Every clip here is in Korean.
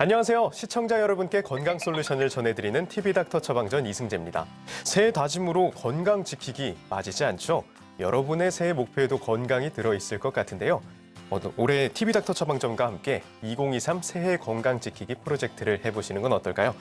안녕하세요. 시청자 여러분께 건강 솔루션을 전해드리는 TV닥터 처방전 이승재입니다. 새해 다짐으로 건강 지키기 빠지지 않죠? 여러분의 새해 목표에도 건강이 들어있을 것 같은데요. 올해 TV닥터 처방전과 함께 2023 새해 건강 지키기 프로젝트를 해보시는 건 어떨까요?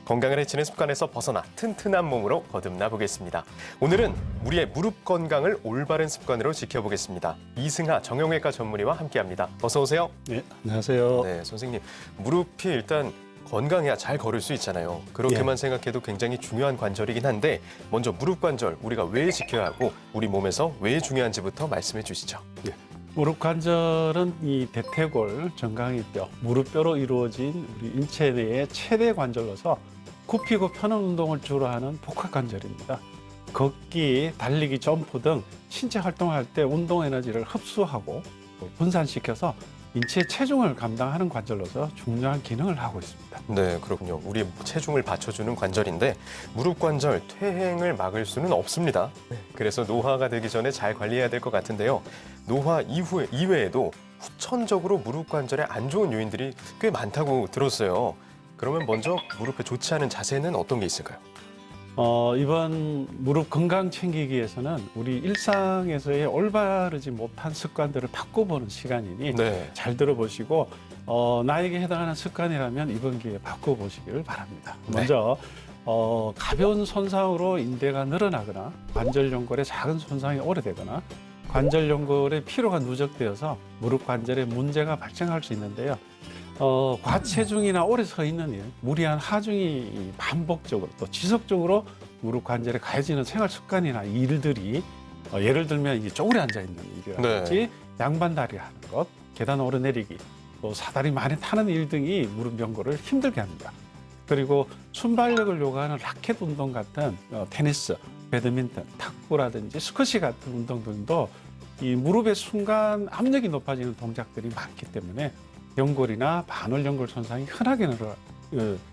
건강을 해치는 습관에서 벗어나 튼튼한 몸으로 거듭나 보겠습니다. 오늘은 우리의 무릎 건강을 올바른 습관으로 지켜보겠습니다. 이승하 정형외과 전문의와 함께합니다. 어서 오세요. 네, 안녕하세요. 네, 선생님. 무릎이 일단 건강해야 잘 걸을 수 있잖아요. 그렇게만 예. 생각해도 굉장히 중요한 관절이긴 한데 먼저 무릎 관절 우리가 왜 지켜야 하고 우리 몸에서 왜 중요한지부터 말씀해 주시죠. 예. 무릎 관절은 이 대퇴골, 정강이뼈, 무릎뼈로 이루어진 우리 인체 내의 최대 관절로서 굽히고 펴는 운동을 주로 하는 복합 관절입니다. 걷기, 달리기, 점프 등 신체 활동할 때 운동 에너지를 흡수하고 분산시켜서 인체의 체중을 감당하는 관절로서 중요한 기능을 하고 있습니다. 네, 그렇군요. 우리 체중을 받쳐주는 관절인데 무릎 관절 퇴행을 막을 수는 없습니다. 그래서 노화가 되기 전에 잘 관리해야 될 것 같은데요. 노화 이외에도 후천적으로 무릎 관절에 안 좋은 요인들이 꽤 많다고 들었어요. 그러면 먼저 무릎에 좋지 않은 자세는 어떤 게 있을까요? 이번 무릎 건강 챙기기 위해서는 우리 일상에서의 올바르지 못한 습관들을 바꿔보는 시간이니 네. 잘 들어보시고 나에게 해당하는 습관이라면 이번 기회에 바꿔보시기를 바랍니다. 네. 먼저 가벼운 손상으로 인대가 늘어나거나 관절 연골에 작은 손상이 오래되거나 관절 연골에 피로가 누적되어서 무릎 관절에 문제가 발생할 수 있는데요. 과체중이나 오래 서 있는 일, 무리한 하중이 반복적으로 또 지속적으로 무릎 관절에 가해지는 생활 습관이나 일들이 예를 들면 이게 쪼그려 앉아 있는 일이라든지 양반 다리 하는 것, 계단 오르내리기, 또 사다리 많이 타는 일 등이 무릎 연골을 힘들게 합니다. 그리고 순발력을 요구하는 라켓 운동 같은 테니스, 배드민턴, 탁구라든지 스쿼시 같은 운동들도 이 무릎의 순간 압력이 높아지는 동작들이 많기 때문에 연골이나 반월 연골 손상이 흔하게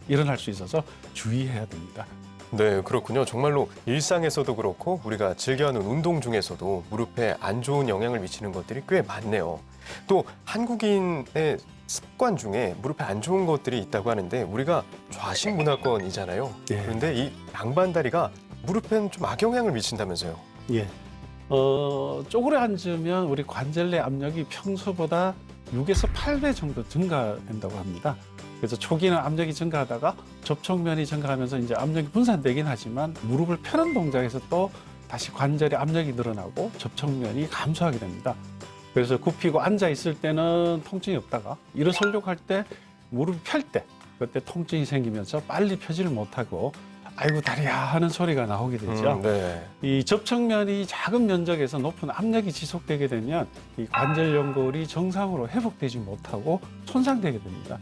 일어날 수 있어서 주의해야 됩니다. 네, 그렇군요. 정말로 일상에서도 그렇고 우리가 즐겨하는 운동 중에서도 무릎에 안 좋은 영향을 미치는 것들이 꽤 많네요. 또 한국인의 습관 중에 무릎에 안 좋은 것들이 있다고 하는데 우리가 좌식 문화권이잖아요. 예. 그런데 이 양반다리가 무릎엔 좀 악영향을 미친다면서요. 예. 쪼그려 앉으면 우리 관절 내 압력이 평소보다 6에서 8배 정도 증가된다고 합니다. 그래서 초기는 압력이 증가하다가 접촉면이 증가하면서 이제 압력이 분산되긴 하지만 무릎을 펴는 동작에서 또 다시 관절의 압력이 늘어나고 접촉면이 감소하게 됩니다. 그래서 굽히고 앉아 있을 때는 통증이 없다가 일어서려고 할 때 무릎이 펼 때 그때 통증이 생기면서 빨리 펴지를 못하고 아이고 다리야 하는 소리가 나오게 되죠. 네. 이 접촉면이 작은 면적에서 높은 압력이 지속되게 되면 이 관절 연골이 정상으로 회복되지 못하고 손상되게 됩니다.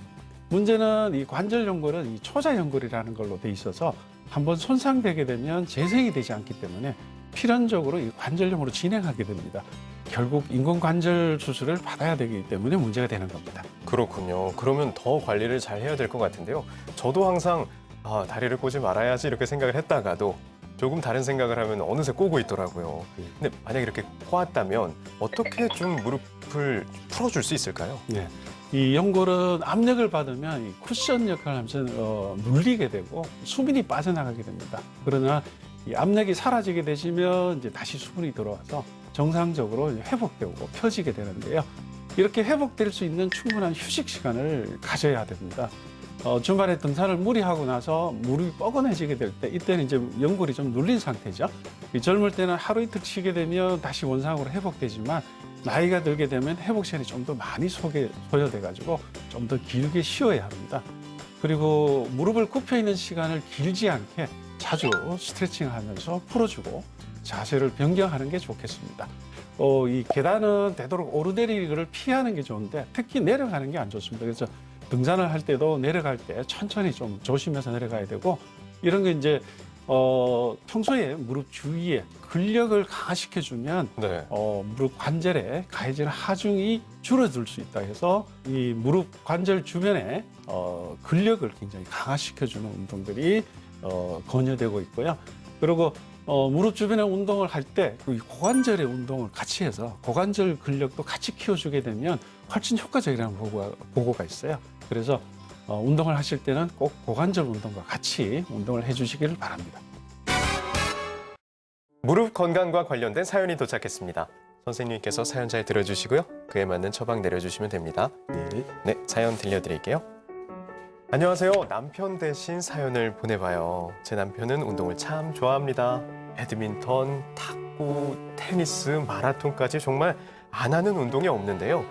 문제는 이 관절 연골은 이 초자 연골이라는 걸로 돼 있어서 한번 손상되게 되면 재생이 되지 않기 때문에 필연적으로 이 관절염으로 진행하게 됩니다. 결국 인공관절 수술을 받아야 되기 때문에 문제가 되는 겁니다. 그렇군요. 그러면 더 관리를 잘 해야 될 것 같은데요. 저도 항상 다리를 꼬지 말아야지 이렇게 생각을 했다가도 조금 다른 생각을 하면 어느새 꼬고 있더라고요. 근데 만약에 이렇게 꼬았다면 어떻게 좀 무릎을 풀어줄 수 있을까요? 네. 이 연골은 압력을 받으면 이 쿠션 역할을 하면서 눌리게 되고 수분이 빠져나가게 됩니다. 그러나 이 압력이 사라지게 되시면 이제 다시 수분이 들어와서 정상적으로 회복되고 펴지게 되는데요. 이렇게 회복될 수 있는 충분한 휴식 시간을 가져야 됩니다. 주말에 등산을 무리하고 나서 무릎이 뻐근해지게 될 때 이때는 이제 연골이 좀 눌린 상태죠. 이 젊을 때는 하루 이틀 쉬게 되면 다시 원상으로 회복되지만 나이가 들게 되면 회복 시간이 좀 더 많이 소요돼 가지고 좀 더 길게 쉬어야 합니다. 그리고 무릎을 굽혀 있는 시간을 길지 않게 자주 스트레칭하면서 풀어주고 자세를 변경하는 게 좋겠습니다. 이 계단은 되도록 오르내리기를 피하는 게 좋은데 특히 내려가는 게 안 좋습니다. 그래서 등산을 할 때도 내려갈 때 천천히 좀 조심해서 내려가야 되고 이런 게 이제 평소에 무릎 주위에 근력을 강화시켜주면 네. 무릎 관절에 가해지는 하중이 줄어들 수 있다 해서 이 무릎 관절 주변에 근력을 굉장히 강화시켜주는 운동들이 권유되고 있고요. 그리고 무릎 주변의 운동을 할 때 고관절의 운동을 같이 해서 고관절 근력도 같이 키워주게 되면 훨씬 효과적이라는 보고가 있어요. 그래서 운동을 하실 때는 꼭 고관절 운동과 같이 운동을 해주시기를 바랍니다. 무릎 건강과 관련된 사연이 도착했습니다. 선생님께서 사연 잘 들어주시고요. 그에 맞는 처방 내려주시면 됩니다. 네, 사연 들려드릴게요. 안녕하세요. 남편 대신 사연을 보내봐요. 제 남편은 운동을 참 좋아합니다. 배드민턴, 탁구, 테니스, 마라톤까지 정말 안 하는 운동이 없는데요.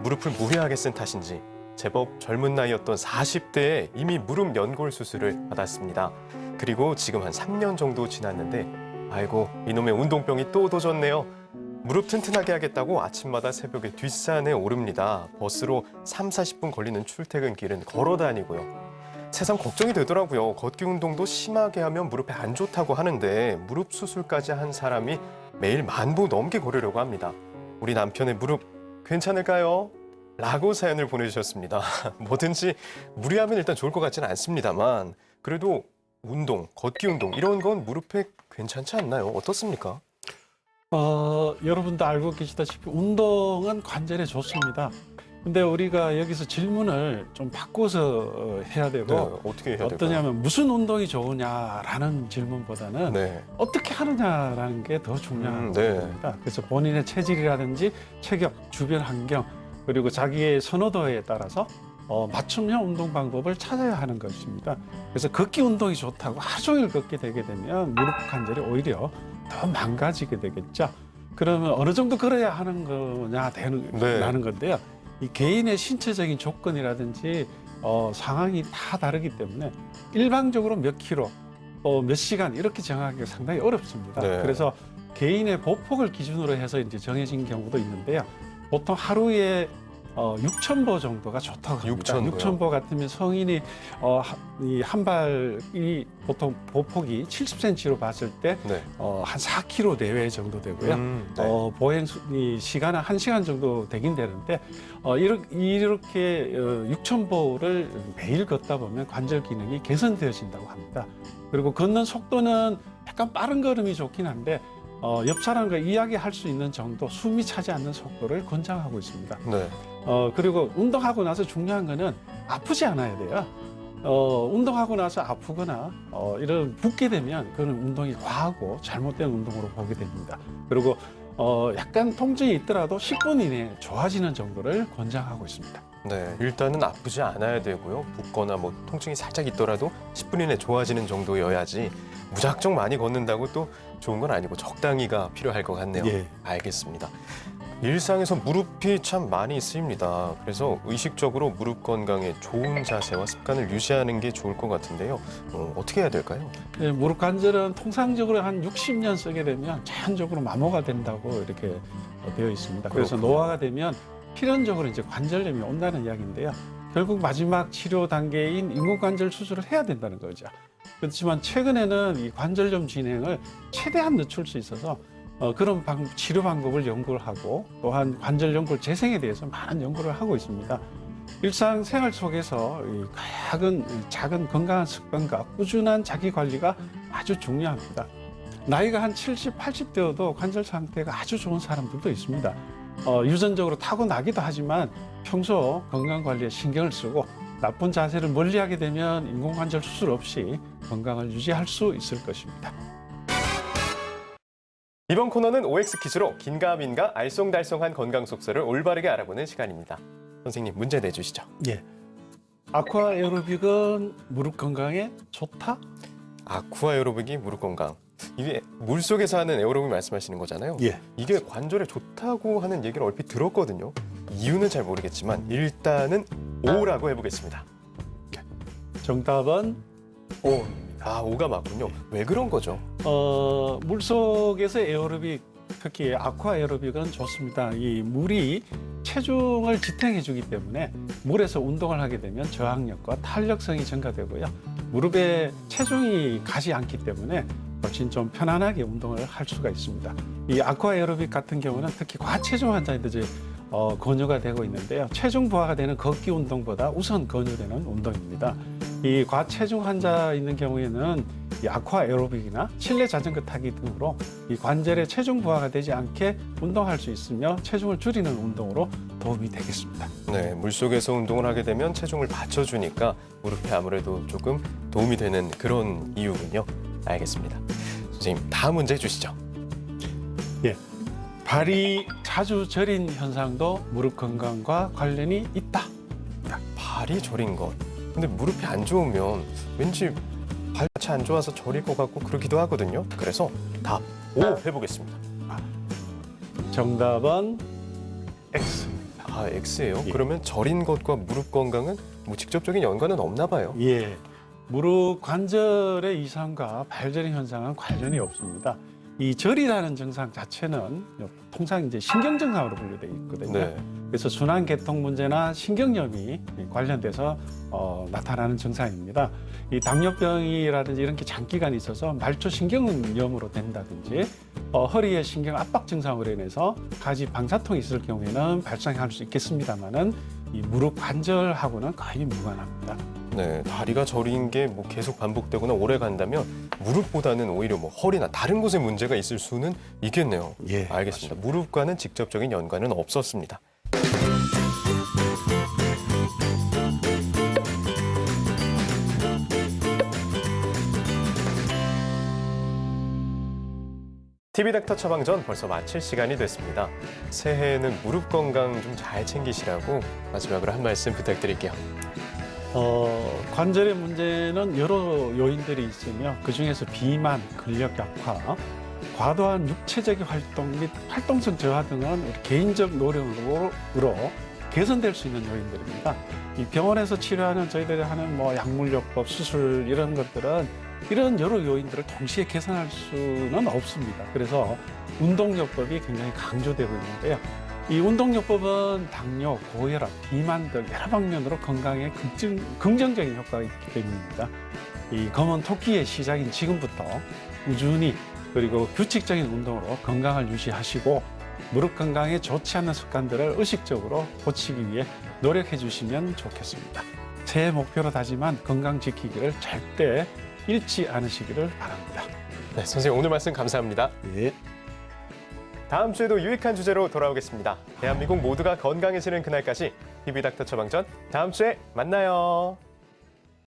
무릎을 무리하게 쓴 탓인지 제법 젊은 나이였던 40대에 이미 무릎 연골 수술을 받았습니다. 그리고 지금 한 3년 정도 지났는데 아이고 이놈의 운동병이 또 도졌네요. 무릎 튼튼하게 하겠다고 아침마다 새벽에 뒷산에 오릅니다. 버스로 3, 40분 걸리는 출퇴근길은 걸어 다니고요. 세상 걱정이 되더라고요. 걷기 운동도 심하게 하면 무릎에 안 좋다고 하는데 무릎 수술까지 한 사람이 매일 10,000보 넘게 걸으려고 합니다. 우리 남편의 무릎 괜찮을까요? 라고 사연을 보내주셨습니다. 뭐든지 무리하면 일단 좋을 것 같지는 않습니다만 그래도 운동, 걷기 운동 이런 건 무릎에 괜찮지 않나요? 어떻습니까? 여러분도 알고 계시다시피 운동은 관절에 좋습니다. 근데 우리가 여기서 질문을 좀 바꿔서 해야 되고 네, 어떻게 해야 될까요? 어떠냐면 무슨 운동이 좋으냐라는 질문보다는 네. 어떻게 하느냐라는 게 더 중요한 네. 겁니다. 그래서 본인의 체질이라든지 체격, 주변 환경 그리고 자기의 선호도에 따라서 맞춤형 운동 방법을 찾아야 하는 것입니다. 그래서 걷기 운동이 좋다고 하루 종일 걷게 되게 되면 무릎 관절이 오히려 더 망가지게 되겠죠. 그러면 어느 정도 걸어야 하는 거냐 라는 건데요. 이 개인의 신체적인 조건이라든지 상황이 다 다르기 때문에 일방적으로 몇 킬로, 몇 시간 이렇게 정하기가 상당히 어렵습니다. 네. 그래서 개인의 보폭을 기준으로 해서 이제 정해진 경우도 있는데요. 보통 하루에 6,000보 정도가 좋다고 합니다. 6,000 보요? 6,000보 같으면 성인이 이 한 발이 보통 보폭이 70cm로 봤을 때 네. 한 4km 내외 정도 되고요. 네. 보행 시간은 1시간 정도 되긴 되는데 이렇게 6,000보를 매일 걷다 보면 관절 기능이 개선되어진다고 합니다. 그리고 걷는 속도는 약간 빠른 걸음이 좋긴 한데 옆 사람과 이야기할 수 있는 정도 숨이 차지 않는 속도를 권장하고 있습니다. 네. 그리고 운동하고 나서 중요한 거는 아프지 않아야 돼요. 운동하고 나서 아프거나 이런 붓게 되면 그건 운동이 과하고 잘못된 운동으로 보게 됩니다. 그리고 약간 통증이 있더라도 10분 이내에 좋아지는 정도를 권장하고 있습니다. 네. 일단은 아프지 않아야 되고요. 붓거나 뭐 통증이 살짝 있더라도 10분 이내 좋아지는 정도여야지 무작정 많이 걷는다고 또 좋은 건 아니고 적당히가 필요할 것 같네요. 예. 알겠습니다. 일상에서 무릎이 참 많이 쓰입니다. 그래서 의식적으로 무릎 건강에 좋은 자세와 습관을 유지하는 게 좋을 것 같은데요. 어떻게 해야 될까요? 네, 무릎 관절은 통상적으로 한 60년 쓰게 되면 자연적으로 마모가 된다고 이렇게 되어 있습니다. 그래서 그렇군요. 노화가 되면 필연적으로 이제 관절염이 온다는 이야기인데요. 결국 마지막 치료 단계인 인공관절 수술을 해야 된다는 거죠. 그렇지만 최근에는 이 관절염 진행을 최대한 늦출 수 있어서 그런 치료 방법을 연구를 하고 또한 관절 연골 재생에 대해서 많은 연구를 하고 있습니다. 일상생활 속에서 이 작은 건강한 습관과 꾸준한 자기 관리가 아주 중요합니다. 나이가 한 70, 80대여도 관절 상태가 아주 좋은 사람들도 있습니다. 유전적으로 타고나기도 하지만 평소 건강 관리에 신경을 쓰고 나쁜 자세를 멀리하게 되면 인공관절 수술 없이 건강을 유지할 수 있을 것입니다. 이번 코너는 OX 퀴즈로 긴가민가 알쏭달쏭한 건강 속설을 올바르게 알아보는 시간입니다. 선생님 문제 내주시죠. 예. 아쿠아 에어로빅은 무릎 건강에 좋다? 아쿠아 에어로빅이 무릎 건강. 이게 물속에서 하는 에어로빅 말씀하시는 거잖아요. 예. 이게 관절에 좋다고 하는 얘기를 얼핏 들었거든요. 이유는 잘 모르겠지만 일단은 O라고 해보겠습니다. 정답은 O입니다. 아, O가 맞군요. 왜 그런 거죠? 물속에서 에어로빅, 특히 아쿠아 에어로빅은 좋습니다. 이 물이 체중을 지탱해주기 때문에 물에서 운동을 하게 되면 저항력과 탄력성이 증가되고요. 무릎에 체중이 가지 않기 때문에 훨씬 좀 편안하게 운동을 할 수가 있습니다. 이 아쿠아 에어로빅 같은 경우는 특히 과체중 환자들이 권유가 되고 있는데요. 체중 부하가 되는 걷기 운동보다 우선 권유되는 운동입니다. 이 과체중 환자 있는 경우에는 이 아쿠아 에어로빅이나 실내 자전거 타기 등으로 이 관절의 체중 부하가 되지 않게 운동할 수 있으며 체중을 줄이는 운동으로 도움이 되겠습니다. 네, 물속에서 운동을 하게 되면 체중을 받쳐주니까 무릎에 아무래도 조금 도움이 되는 그런 이유군요. 알겠습니다. 선생님, 다음 문제 주시죠. 예, 발이 자주 저린 현상도 무릎 건강과 관련이 있다. 발이 저린 것. 근데 무릎이 안 좋으면 왠지 발자체 안 좋아서 저릴 것 같고 그러기도 하거든요. 그래서 답 O 해보겠습니다. 정답은 X입니다. 아, X예요? 예. 그러면 저린 것과 무릎 건강은 뭐 직접적인 연관은 없나 봐요. 예, 무릎 관절의 이상과 발저림 현상은 관련이 없습니다. 이 절이라는 증상 자체는 통상 이제 신경 증상으로 분류되어 있거든요. 네. 그래서 순환 계통 문제나 신경염이 관련돼서 나타나는 증상입니다. 이 당뇨병이라든지 이런 게 장기간 있어서 말초 신경염으로 된다든지 허리의 신경 압박 증상으로 인해서 가지 방사통이 있을 경우에는 발생할 수 있겠습니다만은 이 무릎 관절하고는 거의 무관합니다. 네, 다리가 저린 게 뭐 계속 반복되거나 오래 간다면 무릎보다는 오히려 뭐 허리나 다른 곳에 문제가 있을 수는 있겠네요. 예, 알겠습니다. 무릎과는 직접적인 연관은 없었습니다. TV닥터 처방전 벌써 마칠 시간이 됐습니다. 새해에는 무릎 건강 좀 잘 챙기시라고 마지막으로 한 말씀 부탁드릴게요. 관절의 문제는 여러 요인들이 있으며 그중에서 비만, 근력 약화, 과도한 육체적인 활동 및 활동성 저하 등은 우리 개인적 노력으로 개선될 수 있는 요인들입니다. 이 병원에서 치료하는 저희들이 하는 뭐 약물요법, 수술 이런 것들은 이런 여러 요인들을 동시에 개선할 수는 없습니다. 그래서 운동요법이 굉장히 강조되고 있는데요. 이 운동요법은 당뇨, 고혈압, 비만 등 여러 방면으로 건강에 긍정적인 효과가 있기 때문입니다. 이 검은 토끼의 시작인 지금부터 꾸준히 그리고 규칙적인 운동으로 건강을 유지하시고 무릎 건강에 좋지 않은 습관들을 의식적으로 고치기 위해 노력해 주시면 좋겠습니다. 새해 목표로 다짐한 건강 지키기를 절대 잃지 않으시기를 바랍니다. 네, 선생님 오늘 말씀 감사합니다. 예. 다음 주에도 유익한 주제로 돌아오겠습니다. 대한민국 모두가 건강해지는 그날까지 TV닥터 처방전 다음 주에 만나요.